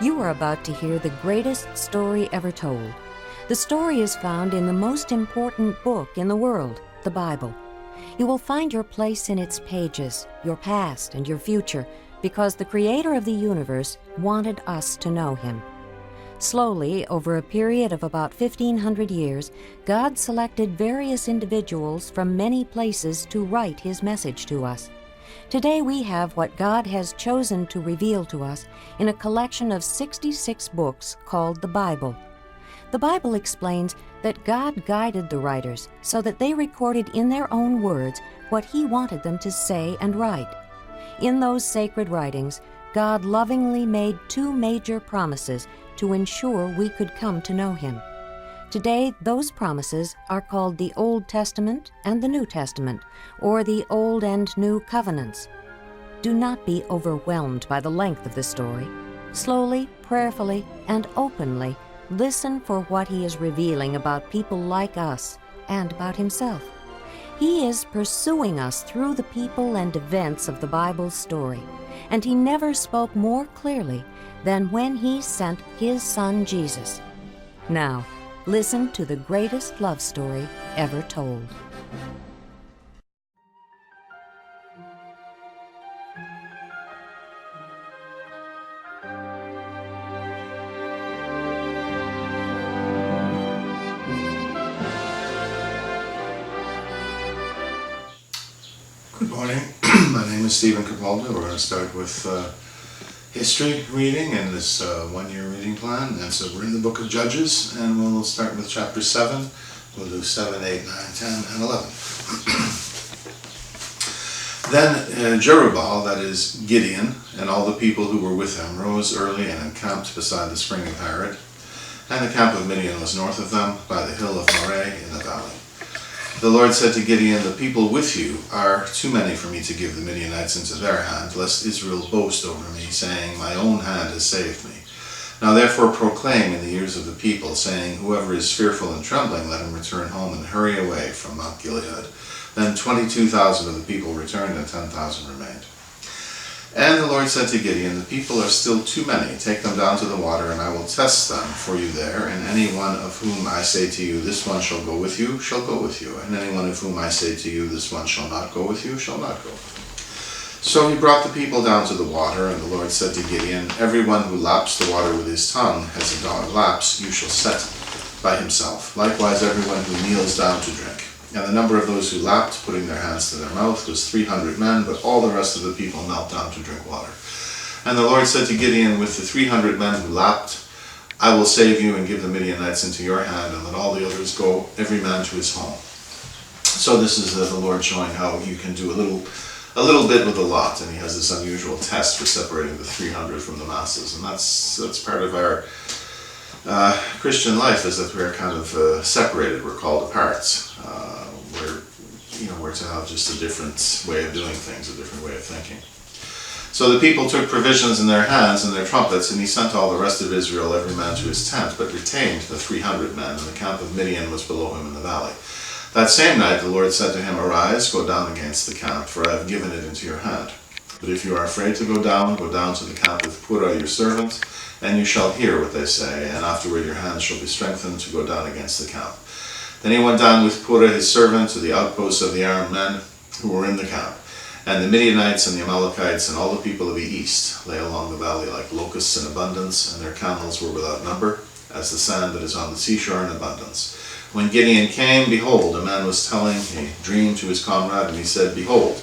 You are about to hear the greatest story ever told. The story is found in the most important book in the world, the Bible. You will find your place in its pages, your past and your future, because the Creator of the universe wanted us to know Him. Slowly, over a period of about 1,500 years, God selected various individuals from many places to write His message to us. Today we have what God has chosen to reveal to us in a collection of 66 books called the Bible. The Bible explains that God guided the writers so that they recorded in their own words what He wanted them to say and write. In those sacred writings, God lovingly made two major promises to ensure we could come to know Him. Today, those promises are called the Old Testament and the New Testament, or the Old and New Covenants. Do not be overwhelmed by the length of the story. Slowly, prayerfully, and openly, listen for what He is revealing about people like us and about Himself. He is pursuing us through the people and events of the Bible's story, and He never spoke more clearly than when He sent His Son Jesus. Now, listen to the greatest love story ever told. Good morning. My name is Stephen Capaldo. We're going to start with history reading in this one-year reading plan. And so we're in the book of Judges, and we'll start with chapter 7. We'll do 7, 8, 9, 10, and 11. Then Jerubbaal, that is Gideon, and all the people who were with him rose early and encamped beside the spring of Harod. And the camp of Midian was north of them, by the hill of Moreh in the valley. The Lord said to Gideon, "The people with you are too many for me to give the Midianites into their hand, lest Israel boast over me, saying, 'My own hand has saved me.' Now therefore proclaim in the ears of the people, saying, 'Whoever is fearful and trembling, let him return home and hurry away from Mount Gilead.' Then 22,000 of the people returned, and 10,000 remained. And the Lord said to Gideon, 'The people are still too many. Take them down to the water, and I will test them for you there. And any one of whom I say to you, this one shall go with you, shall go with you. And any one of whom I say to you, this one shall not go with you, shall not go.' So he brought the people down to the water, and the Lord said to Gideon, 'Everyone who laps the water with his tongue, as a dog laps, you shall set by himself. Likewise everyone who kneels down to drink.' And the number of those who lapped, putting their hands to their mouth, was 300 men, but all the rest of the people knelt down to drink water. And the Lord said to Gideon, 'With the 300 men who lapped, I will save you and give the Midianites into your hand, and let all the others go, every man to his home.'" So this is the Lord showing how you can do a little bit with a lot, and He has this unusual test for separating the 300 from the masses, and that's part of our Christian life, is that we're kind of separated. We're called apart. We're to have just a different way of doing things, a different way of thinking. So the people took provisions in their hands and their trumpets, and he sent all the rest of Israel, every man to his tent, but retained the 300 men, and the camp of Midian was below him in the valley. That same night the Lord said to him, "Arise, go down against the camp, for I have given it into your hand. But if you are afraid to go down to the camp with Purah your servant, and you shall hear what they say, and afterward your hands shall be strengthened to go down against the camp." Then he went down with Purah his servant to the outposts of the armed men who were in the camp. And the Midianites and the Amalekites and all the people of the east lay along the valley like locusts in abundance, and their camels were without number, as the sand that is on the seashore in abundance. When Gideon came, behold, a man was telling a dream to his comrade, and he said, "Behold,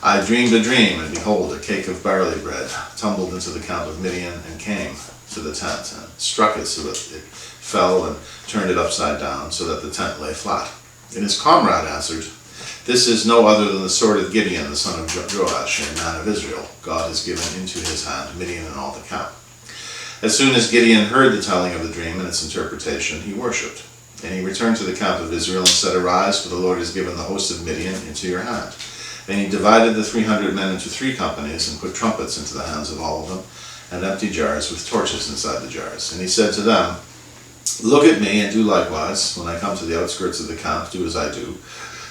I dreamed a dream, and behold, a cake of barley bread tumbled into the camp of Midian and came to the tent and struck it so that it fell and turned it upside down so that the tent lay flat." And his comrade answered, "This is no other than the sword of Gideon, the son of Joash, a man of Israel. God has given into his hand Midian and all the camp." As soon as Gideon heard the telling of the dream and its interpretation, he worshipped. And he returned to the camp of Israel and said, "Arise, for the Lord has given the host of Midian into your hand." And he divided the 300 men into 3 companies and put trumpets into the hands of all of them, and empty jars with torches inside the jars. And he said to them, "Look at me and do likewise. When I come to the outskirts of the camp, do as I do.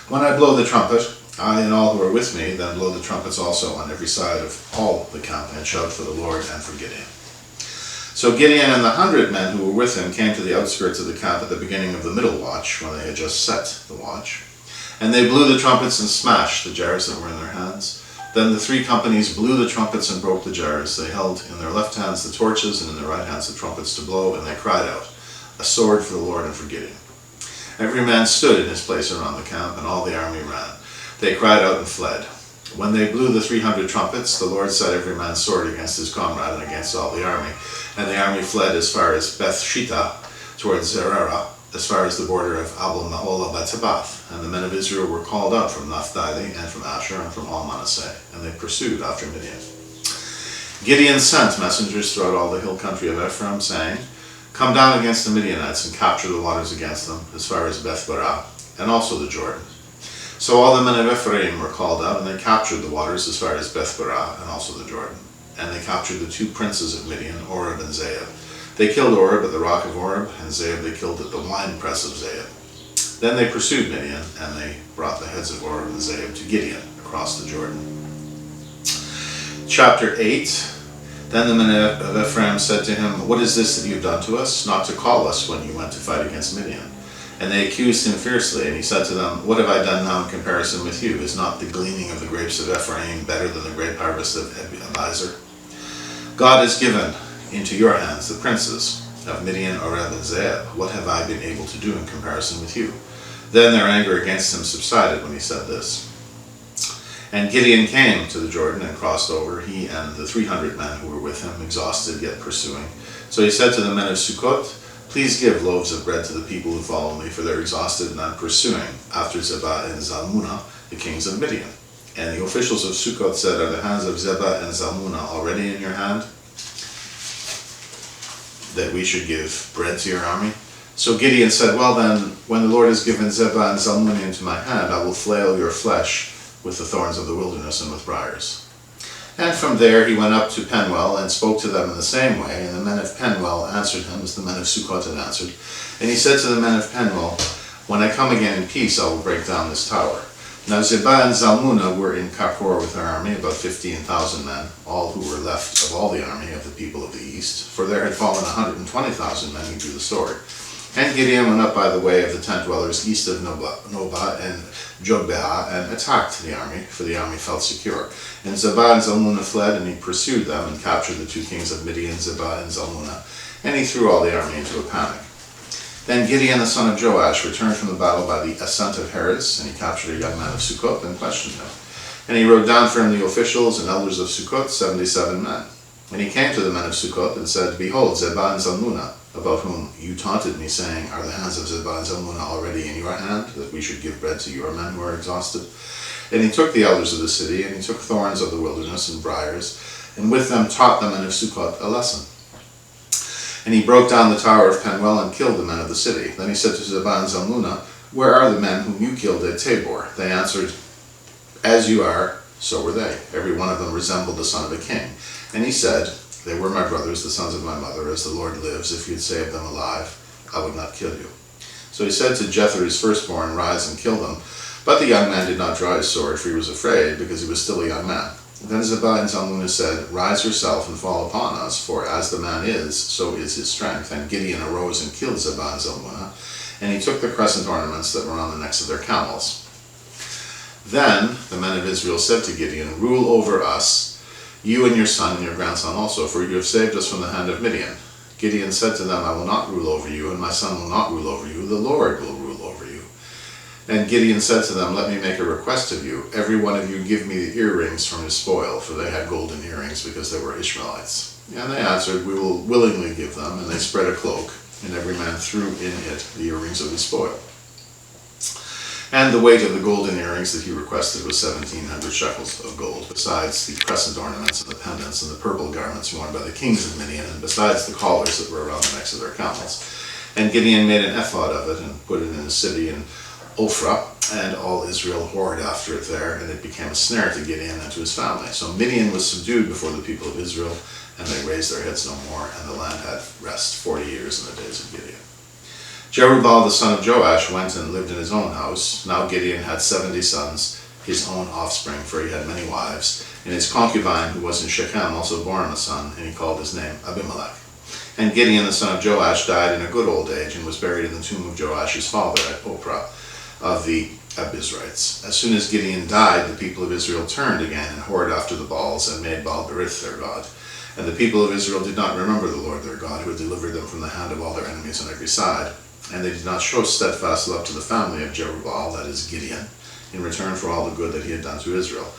When I blow the trumpet, I and all who are with me, then blow the trumpets also on every side of all the camp, and shout for the Lord and for Gideon." So Gideon and the 100 men who were with him came to the outskirts of the camp at the beginning of the middle watch, when they had just set the watch. And they blew the trumpets and smashed the jars that were in their hands. Then the 3 companies blew the trumpets and broke the jars. They held in their left hands the torches, and in their right hands the trumpets to blow, and they cried out, "A sword for the Lord and for Gideon." Every man stood in his place around the camp, and all the army ran. They cried out and fled. When they blew the 300 trumpets, the Lord set every man's sword against his comrade and against all the army. And the army fled as far as Beth-shittah, towards Zererah, as far as the border of Abel-Meholah-Betabath. And the men of Israel were called out from Naphtali and from Asher and from all Manasseh, and they pursued after Midian. Gideon sent messengers throughout all the hill country of Ephraim, saying, "Come down against the Midianites and capture the waters against them, as far as Beth-barah, and also the Jordan." So all the men of Ephraim were called out, and they captured the waters as far as Beth-barah, and also the Jordan. And they captured the 2 princes of Midian, Oreb and Zeeb. They killed Oreb at the rock of Oreb, and Zeeb they killed at the winepress of Zeeb. Then they pursued Midian, and they brought the heads of Oreb and Zeeb to Gideon across the Jordan. Chapter 8. Then the men of Ephraim said to him, "What is this that you have done to us, not to call us when you went to fight against Midian?" And they accused him fiercely, and he said to them, "What have I done now in comparison with you? Is not the gleaning of the grapes of Ephraim better than the grape harvest of Abiezer? God has given into your hands the princes of Midian, Oreb, and Zeeb. What have I been able to do in comparison with you?" Then their anger against him subsided when he said this. And Gideon came to the Jordan and crossed over, he and the 300 men who were with him, exhausted yet pursuing. So he said to the men of Sukkot, "Please give loaves of bread to the people who follow me, for they're exhausted and I'm pursuing after Zebah and Zalmunna, the kings of Midian." And the officials of Sukkot said, "Are the hands of Zebah and Zalmunna already in your hand, that we should give bread to your army?" So Gideon said, "Well then, when the Lord has given Zebah and Zalmunna into my hand, I will flail your flesh with the thorns of the wilderness and with briars." And from there he went up to Penuel and spoke to them in the same way, and the men of Penuel answered him as the men of Sukkot had answered. And he said to the men of Penuel, "When I come again in peace, I will break down this tower." Now Zebah and Zalmunna were in Karkor with their army, about 15,000 men, all who were left of all the army of the people of the east, for there had fallen 120,000 men who drew the sword. And Gideon went up by the way of the tent dwellers east of Nobah and Jogbeah and attacked the army, for the army felt secure. And Zebah and Zalmunna fled, and he pursued them and captured the 2 kings of Midian, Zebah and Zalmunna, and he threw all the army into a panic. Then Gideon the son of Joash returned from the battle by the ascent of Heres, and he captured a young man of Sukkot and questioned him. And he wrote down for him the officials and elders of Sukkot, 77 men. And he came to the men of Sukkot and said, "Behold, Zebah and Zalmunna, about whom you taunted me, saying, 'Are the hands of Zebah and Zalmunna already in your hand, that we should give bread to your men who are exhausted?' And he took the elders of the city, and he took thorns of the wilderness and briars, and with them taught the men of Sukkot a lesson. And he broke down the tower of Penuel and killed the men of the city. Then he said to Zebah and Zalmunna, 'Where are the men whom you killed at Tabor?' They answered, 'As you are, so were they. Every one of them resembled the son of a king.' And he said, 'They were my brothers, the sons of my mother. As the Lord lives, if you had saved them alive, I would not kill you.' So he said to Jethro his firstborn, 'Rise and kill them.' But the young man did not draw his sword, for he was afraid, because he was still a young man. Then Zebah and Zalmunna said, 'Rise yourself and fall upon us, for as the man is, so is his strength.' And Gideon arose and killed Zebah and Zalmunna, and he took the crescent ornaments that were on the necks of their camels. Then the men of Israel said to Gideon, 'Rule over us, you and your son and your grandson also, for you have saved us from the hand of Midian.' Gideon said to them, 'I will not rule over you, and my son will not rule over you. The Lord will rule over you.' And Gideon said to them, 'Let me make a request of you. Every one of you give me the earrings from his spoil,' for they had golden earrings because they were Ishmaelites. And they answered, 'We will willingly give them.' And they spread a cloak, and every man threw in it the earrings of his spoil. And the weight of the golden earrings that he requested was 1,700 shekels of gold, besides the crescent ornaments and the pendants and the purple garments worn by the kings of Midian, and besides the collars that were around the necks of their camels. And Gideon made an ephod of it and put it in a city in Ophrah, and all Israel whored after it there, and it became a snare to Gideon and to his family. So Midian was subdued before the people of Israel, and they raised their heads no more, and the land had rest 40 years in the days of Gideon. Jerubbaal the son of Joash went and lived in his own house. Now Gideon had 70 sons, his own offspring, for he had many wives. And his concubine, who was in Shechem, also bore him a son, and he called his name Abimilech. And Gideon the son of Joash died in a good old age, and was buried in the tomb of Joash his father at Ophrah of the Abizrites. As soon as Gideon died, the people of Israel turned again and whored after the Baals, and made Baal-berith their god. And the people of Israel did not remember the Lord their God, who had delivered them from the hand of all their enemies on every side. And they did not show steadfast love to the family of Jerubbaal, that is Gideon, in return for all the good that he had done to Israel.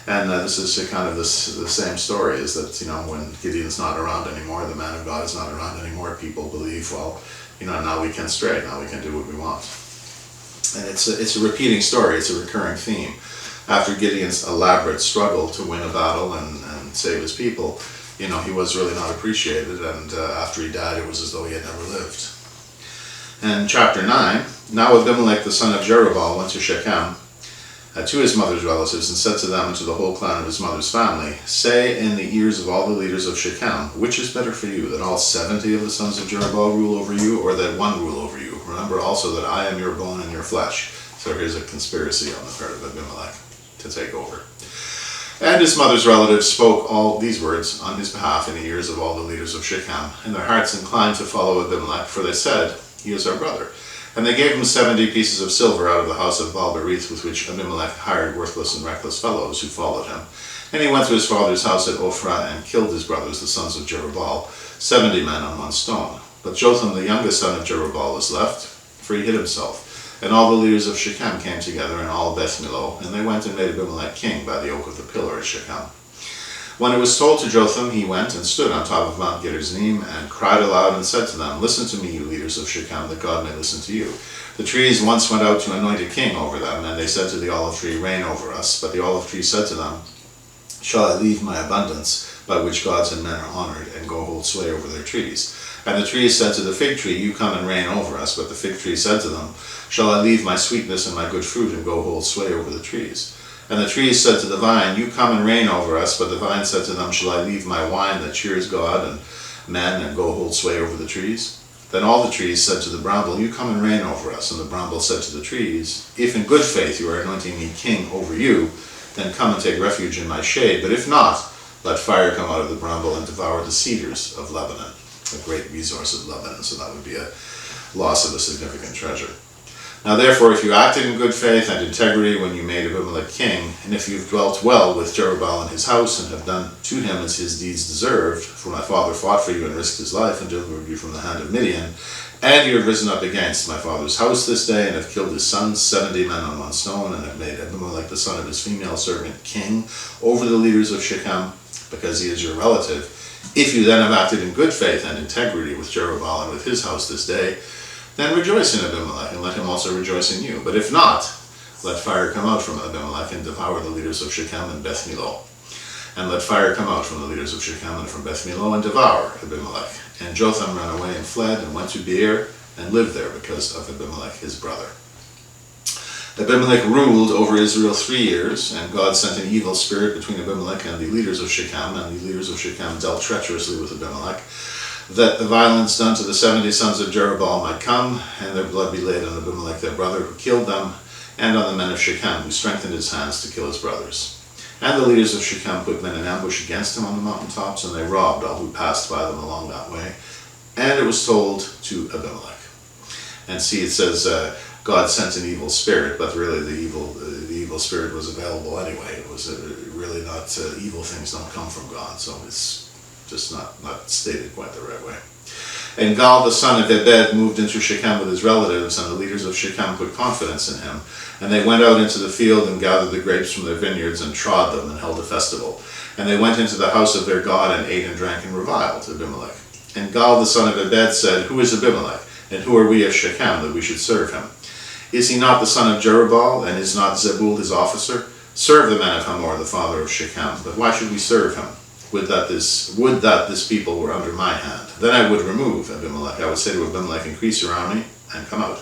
And this is kind of the same story, is that, when Gideon's not around anymore, the man of God is not around anymore, people believe, well, now we can stray, now we can do what we want. And it's a repeating story, it's a recurring theme. After Gideon's elaborate struggle to win a battle and save his people, he was really not appreciated, and after he died, it was as though he had never lived. And chapter 9, now Abimmelech the son of Jerubbaal went to Shechem, to his mother's relatives, and said to them and to the whole clan of his mother's family, say in the ears of all the leaders of Shechem, which is better for you, that all 70 of the sons of Jerubbaal rule over you, or that one rule over you? Remember also that I am your bone and your flesh. So here's a conspiracy on the part of Abimmelech to take over. And his mother's relatives spoke all these words on his behalf in the ears of all the leaders of Shechem, and their hearts inclined to follow Abimmelech, for they said, he is our brother. And they gave him 70 pieces of silver out of the house of Baal-berith, with which Abimmelech hired worthless and reckless fellows who followed him. And he went to his father's house at Ophrah, and killed his brothers, the sons of Jerubbaal, 70 men on one stone. But Jotham, the youngest son of Jerubbaal, was left, for he hid himself. And all the leaders of Shechem came together, and all Beth-Millo, and they went and made Abimmelech king by the oak of the pillar at Shechem. When it was told to Jotham, he went and stood on top of Mount Gerizim, and cried aloud and said to them, listen to me, you leaders of Shechem, that God may listen to you. The trees once went out to anoint a king over them, and they said to the olive tree, reign over us. But the olive tree said to them, shall I leave my abundance, by which gods and men are honored, and go hold sway over their trees? And the trees said to the fig tree, you come and reign over us. But the fig tree said to them, shall I leave my sweetness and my good fruit, and go hold sway over the trees? And the trees said to the vine, you come and reign over us. But the vine said to them, shall I leave my wine that cheers God and men, and go hold sway over the trees? Then all the trees said to the bramble, you come and reign over us. And the bramble said to the trees, if in good faith you are anointing me king over you, then come and take refuge in my shade. But if not, let fire come out of the bramble and devour the cedars of Lebanon, a great resource of Lebanon. So that would be a loss of a significant treasure. Now therefore, if you acted in good faith and integrity when you made Abimmelech king, and if you've dwelt well with Jerubbaal and his house, and have done to him as his deeds deserved, for my father fought for you and risked his life and delivered you from the hand of Midian, and you have risen up against my father's house this day, and have killed his sons, 70 men on one stone, and have made Abimmelech the son of his female servant king over the leaders of Shechem, because he is your relative. If you then have acted in good faith and integrity with Jerubbaal and with his house this day, then rejoice in Abimmelech, and let him also rejoice in you. But if not, let fire come out from Abimmelech, and devour the leaders of Shechem and Beth-Millo. And let fire come out from the leaders of Shechem and from Beth-Millo, and devour Abimmelech. And Jotham ran away and fled, and went to Beer, and lived there because of Abimmelech his brother. Abimmelech ruled over Israel 3 years, and God sent an evil spirit between Abimmelech and the leaders of Shechem, and the leaders of Shechem dealt treacherously with Abimmelech, that the violence done to the 70 sons of Jerubbaal might come, and their blood be laid on Abimmelech their brother, who killed them, and on the men of Shechem, who strengthened his hands to kill his brothers. And the leaders of Shechem put men in ambush against him on the mountaintops, and they robbed all who passed by them along that way. And it was told to Abimmelech. And see, it says God sent an evil spirit, but really the evil spirit was available anyway. It was really not, evil things don't come from God, so it's just not stated quite the right way. And Gal the son of Ebed moved into Shechem with his relatives, and the leaders of Shechem put confidence in him. And they went out into the field and gathered the grapes from their vineyards and trod them and held a festival. And they went into the house of their God and ate and drank and reviled Abimelech. And Gal the son of Ebed said, who is Abimelech, and who are we of Shechem that we should serve him? Is he not the son of Jerubbaal, and is not Zebul his officer? Serve the men of Hamor, the father of Shechem. But why should we serve him? Would that this people were under my hand. Then I would remove Abimelech. I would say to Abimelech, increase your army and come out.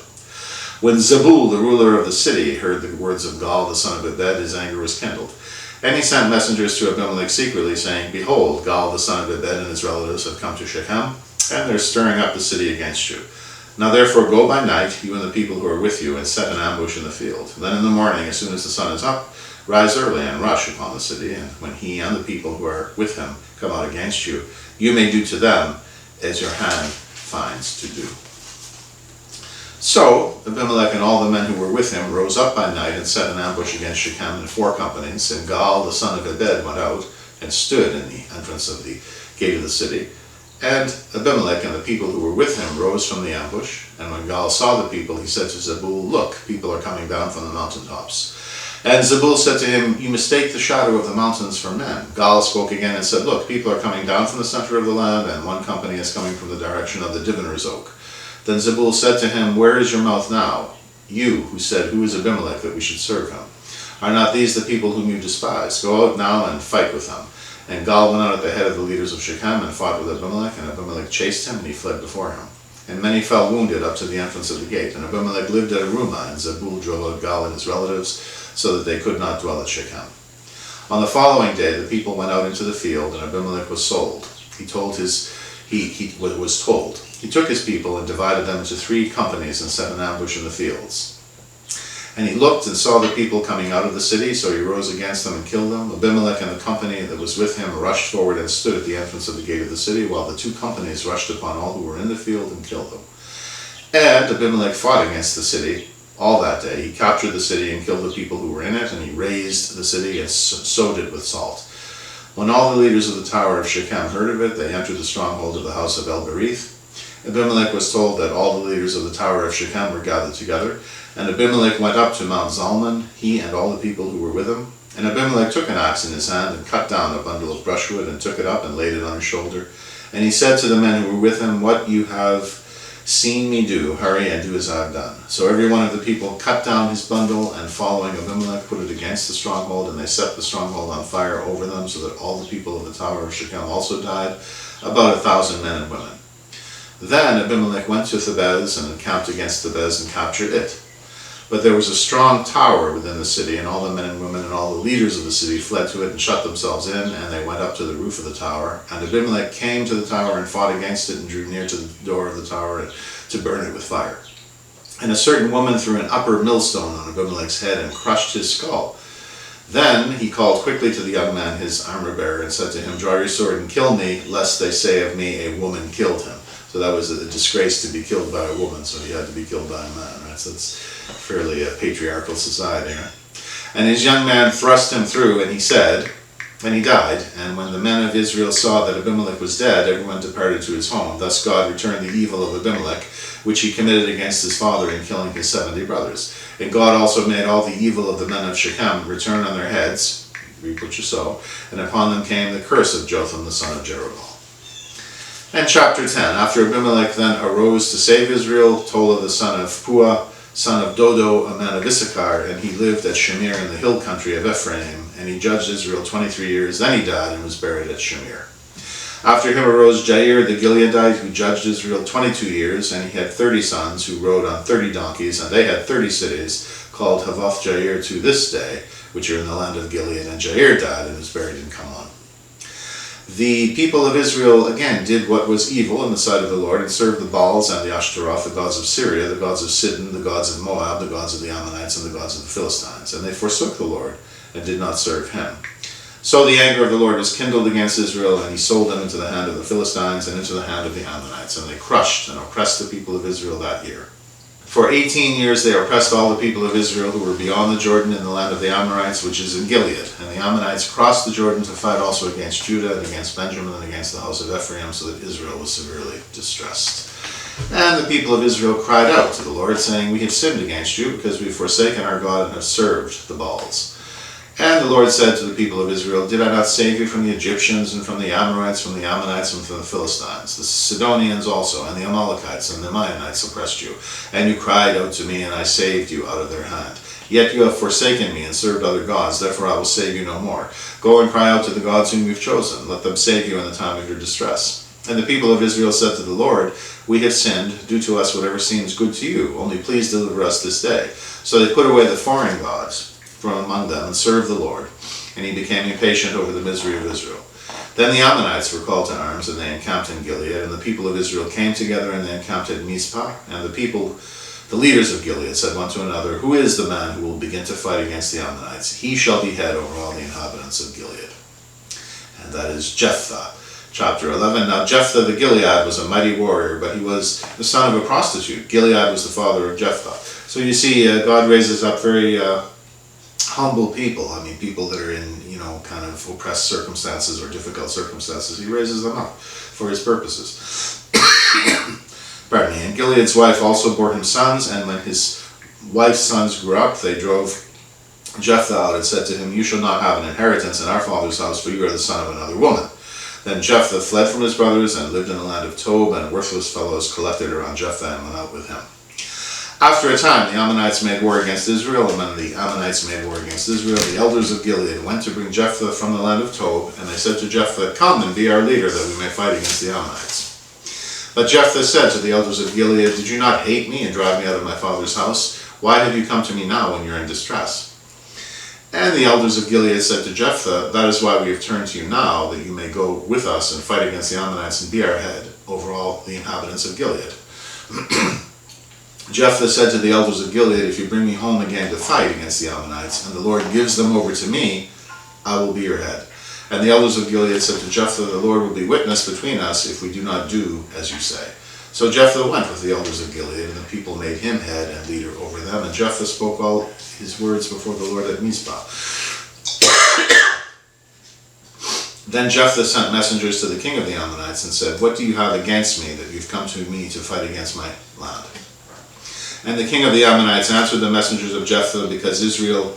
When Zebul, the ruler of the city, heard the words of Gal, the son of Ebed, his anger was kindled. And he sent messengers to Abimelech secretly, saying, behold, Gal, the son of Ebed, and his relatives have come to Shechem, and they're stirring up the city against you. Now therefore go by night, you and the people who are with you, and set an ambush in the field. Then in the morning, as soon as the sun is up, rise early and rush upon the city, and when he and the people who are with him come out against you, you may do to them as your hand finds to do. So Abimelech and all the men who were with him rose up by night and set an ambush against Shechem in 4 companies, and Gaal the son of Ebed went out and stood in the entrance of the gate of the city. And Abimelech and the people who were with him rose from the ambush, and when Gaal saw the people, he said to Zebul, "Look, people are coming down from the mountaintops." And Zebul said to him, "You mistake the shadow of the mountains for men." Gaal spoke again and said, "Look, people are coming down from the center of the land, and one company is coming from the direction of the diviner's oak." Then Zebul said to him, "Where is your mouth now? You who said, 'Who is Abimelech that we should serve him?' Are not these the people whom you despise? Go out now and fight with them." And Gaal went out at the head of the leaders of Shechem and fought with Abimelech, and Abimelech chased him, and he fled before him. And many fell wounded up to the entrance of the gate. And Abimelech lived at Arumah, and Zebul drove out Gaal and his relatives, so that they could not dwell at Shechem. On the following day the people went out into the field, and Abimelech was sold. He was told. He took his people and divided them into 3 companies and set an ambush in the fields. And he looked and saw the people coming out of the city, so he rose against them and killed them. Abimelech and the company that was with him rushed forward and stood at the entrance of the gate of the city, while the 2 companies rushed upon all who were in the field and killed them. And Abimelech fought against the city all that day. He captured the city and killed the people who were in it, and he razed the city and sowed it with salt. When all the leaders of the tower of Shechem heard of it, they entered the stronghold of the house of El-Berith. Abimelech was told that all the leaders of the tower of Shechem were gathered together, and Abimelech went up to Mount Zalmon, he and all the people who were with him. And Abimelech took an axe in his hand and cut down a bundle of brushwood and took it up and laid it on his shoulder. And he said to the men who were with him, "What you have seen me do, hurry and do as I have done." So every one of the people cut down his bundle, and following Abimelech put it against the stronghold, and they set the stronghold on fire over them, so that all the people of the tower of Shechem also died, about 1,000 men and women. Then Abimelech went to Thebez and encamped against Thebez and captured it. But there was a strong tower within the city, and all the men and women and all the leaders of the city fled to it and shut themselves in, and they went up to the roof of the tower. And Abimelech came to the tower and fought against it and drew near to the door of the tower to burn it with fire. And a certain woman threw an upper millstone on Abimelech's head and crushed his skull. Then he called quickly to the young man, his armor-bearer, and said to him, "Draw your sword and kill me, lest they say of me, 'A woman killed him.'" So that was a disgrace to be killed by a woman, so he had to be killed by a man, right? So it's fairly a patriarchal society, right? And his young man thrust him through, and he died. And when the men of Israel saw that Abimelech was dead, everyone departed to his home. Thus God returned the evil of Abimelech, which he committed against his father in killing his 70 brothers. And God also made all the evil of the men of Shechem return on their heads, reap what you sow, and upon them came the curse of Jotham the son of Jerubbaal. And chapter 10, after Abimelech then arose to save Israel, Tola the son of Puah, son of Dodo, a man of Issachar, and he lived at Shamir in the hill country of Ephraim, and he judged Israel 23 years. Then he died and was buried at Shamir. After him arose Jair the Gileadite, who judged Israel 22 years, and he had 30 sons who rode on 30 donkeys, and they had 30 cities, called Havoth Jair to this day, which are in the land of Gilead. And Jair died and was buried in Kamon. The people of Israel again did what was evil in the sight of the Lord, and served the Baals and the Ashtaroth, the gods of Syria, the gods of Sidon, the gods of Moab, the gods of the Ammonites, and the gods of the Philistines. And they forsook the Lord and did not serve him. So the anger of the Lord was kindled against Israel, and he sold them into the hand of the Philistines and into the hand of the Ammonites. And they crushed and oppressed the people of Israel that year. For 18 years they oppressed all the people of Israel who were beyond the Jordan in the land of the Amorites, which is in Gilead. And the Ammonites crossed the Jordan to fight also against Judah and against Benjamin and against the house of Ephraim, so that Israel was severely distressed. And the people of Israel cried out to the Lord, saying, "We have sinned against you, because we have forsaken our God and have served the Baals." And the Lord said to the people of Israel, "Did I not save you from the Egyptians and from the Amorites, from the Ammonites and from the Philistines? The Sidonians also, and the Amalekites and the Midianites oppressed you. And you cried out to me, and I saved you out of their hand. Yet you have forsaken me and served other gods, therefore I will save you no more. Go and cry out to the gods whom you have chosen. Let them save you in the time of your distress." And the people of Israel said to the Lord, "We have sinned. Do to us whatever seems good to you. Only please deliver us this day." So they put away the foreign gods from among them and served the Lord, and he became impatient over the misery of Israel. Then the Ammonites were called to arms, and they encamped in Gilead, and the people of Israel came together, and they encamped at Mizpah. And the leaders of Gilead said one to another, "Who is the man who will begin to fight against the Ammonites? He shall be head over all the inhabitants of Gilead." And that is Jephthah. Chapter 11. Now Jephthah the Gilead was a mighty warrior, but he was the son of a prostitute. Gilead was the father of Jephthah. So you see, God raises up very humble people. I mean, people that are in, kind of oppressed circumstances or difficult circumstances. He raises them up for his purposes. Pardon me. And Gilead's wife also bore him sons, and when his wife's sons grew up, they drove Jephthah out and said to him, "You shall not have an inheritance in our father's house, for you are the son of another woman." Then Jephthah fled from his brothers and lived in the land of Tob, and worthless fellows collected around Jephthah and went out with him. After a time, the Ammonites made war against Israel, and when the Ammonites made war against Israel, the elders of Gilead went to bring Jephthah from the land of Tob, and they said to Jephthah, "Come and be our leader, that we may fight against the Ammonites." But Jephthah said to the elders of Gilead, "Did you not hate me and drive me out of my father's house? Why have you come to me now when you're in distress?" And the elders of Gilead said to Jephthah, "That is why we have turned to you now, that you may go with us and fight against the Ammonites and be our head over all the inhabitants of Gilead." Jephthah said to the elders of Gilead, "If you bring me home again to fight against the Ammonites, and the Lord gives them over to me, I will be your head." And the elders of Gilead said to Jephthah, "The Lord will be witness between us if we do not do as you say." So Jephthah went with the elders of Gilead, and the people made him head and leader over them. And Jephthah spoke all his words before the Lord at Mizpah. Then Jephthah sent messengers to the king of the Ammonites and said, "What do you have against me, that you've come to me to fight against my land?" And the king of the Ammonites answered the messengers of Jephthah, "Because Israel,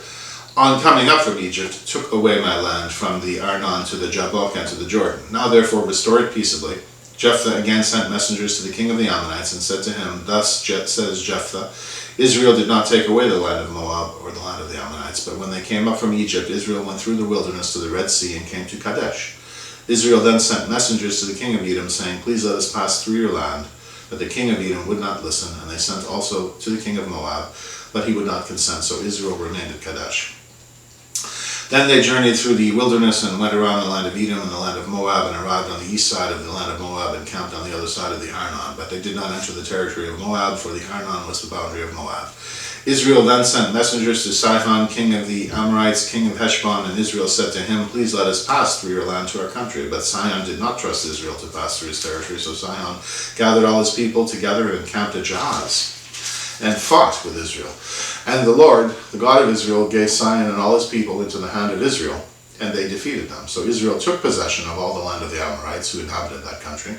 on coming up from Egypt, took away my land from the Arnon to the Jabbok and to the Jordan. Now therefore restore it peaceably." Jephthah again sent messengers to the king of the Ammonites and said to him, "Thus says Jephthah, Israel did not take away the land of Moab or the land of the Ammonites, but when they came up from Egypt, Israel went through the wilderness to the Red Sea and came to Kadesh. Israel then sent messengers to the king of Edom, saying, 'Please let us pass through your land.' But the king of Edom would not listen, and they sent also to the king of Moab, but he would not consent, so Israel remained at Kadesh. Then they journeyed through the wilderness and went around the land of Edom and the land of Moab, and arrived on the east side of the land of Moab and camped on the other side of the Arnon. But they did not enter the territory of Moab, for the Arnon was the boundary of Moab. Israel then sent messengers to Sihon, king of the Amorites, king of Heshbon, and Israel said to him, 'Please let us pass through your land to our country.' But Sihon did not trust Israel to pass through his territory, so Sihon gathered all his people together and encamped at Jahaz and fought with Israel. And the Lord, the God of Israel, gave Sihon and all his people into the hand of Israel, and they defeated them. So Israel took possession of all the land of the Amorites who inhabited that country,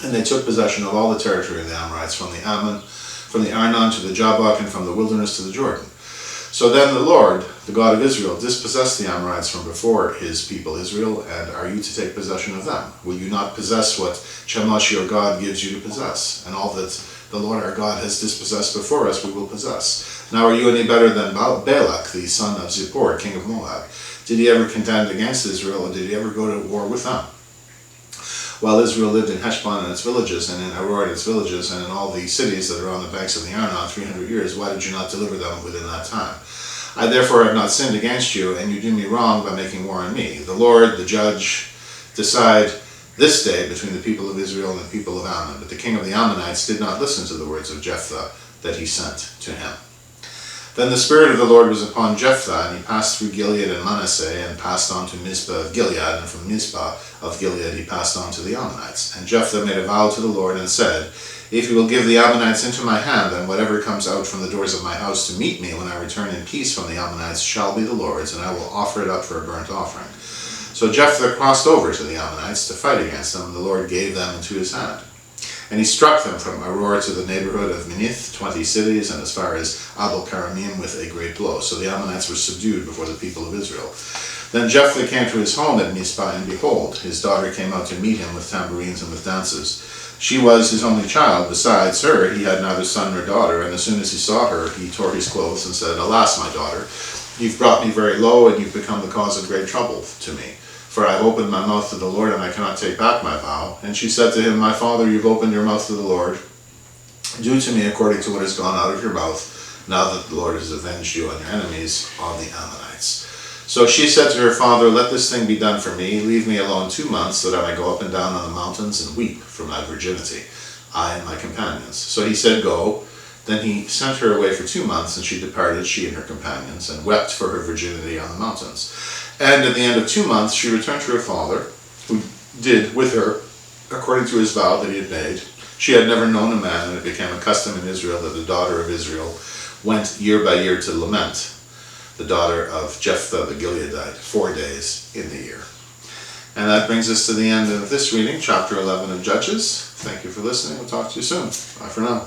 and they took possession of all the territory of the Amorites, from the Arnon to the Jabbok, and from the wilderness to the Jordan. So then the Lord, the God of Israel, dispossessed the Amorites from before his people Israel, and are you to take possession of them? Will you not possess what Chemosh your God gives you to possess? And all that the Lord our God has dispossessed before us we will possess. Now are you any better than Balak, the son of Zippor, king of Moab? Did he ever contend against Israel, or did he ever go to war with them? While Israel lived in Heshbon and its villages, and in Aroer and its villages, and in all the cities that are on the banks of the Arnon 300 years, why did you not deliver them within that time? I therefore have not sinned against you, and you do me wrong by making war on me. The Lord, the judge, decide this day between the people of Israel and the people of Ammon. But the king of the Ammonites did not listen to the words of Jephthah that he sent to him. Then the Spirit of the Lord was upon Jephthah, and he passed through Gilead and Manasseh, and passed on to Mizpah of Gilead, and from Mizpah of Gilead he passed on to the Ammonites. And Jephthah made a vow to the Lord, and said, "If you will give the Ammonites into my hand, then whatever comes out from the doors of my house to meet me when I return in peace from the Ammonites shall be the Lord's, and I will offer it up for a burnt offering." So Jephthah crossed over to the Ammonites to fight against them, and the Lord gave them into his hand. And he struck them from Aroer to the neighborhood of Minith, 20 cities, and as far as Abel-Karamim with a great blow. So the Ammonites were subdued before the people of Israel. Then Jephthah came to his home at Mizpah, and behold, his daughter came out to meet him with tambourines and with dances. She was his only child. Besides her, he had neither son nor daughter. And as soon as he saw her, he tore his clothes and said, "Alas, my daughter, you've brought me very low, and you've become the cause of great trouble to me. For I have opened my mouth to the Lord, and I cannot take back my vow." And she said to him, "My father, you've opened your mouth to the Lord. Do to me according to what has gone out of your mouth, now that the Lord has avenged you on your enemies, on the Ammonites." So she said to her father, "Let this thing be done for me. Leave me alone 2 months, that I may go up and down on the mountains and weep for my virginity, I and my companions." So he said, "Go." Then he sent her away for 2 months, and she departed, she and her companions, and wept for her virginity on the mountains. And at the end of 2 months she returned to her father, who did with her according to his vow that he had made. She had never known a man, and it became a custom in Israel that the daughter of Israel went year by year to lament the daughter of Jephthah the Gileadite 4 days in the year. And that brings us to the end of this reading, chapter 11 of Judges. Thank you for listening. We'll talk to you soon. Bye for now.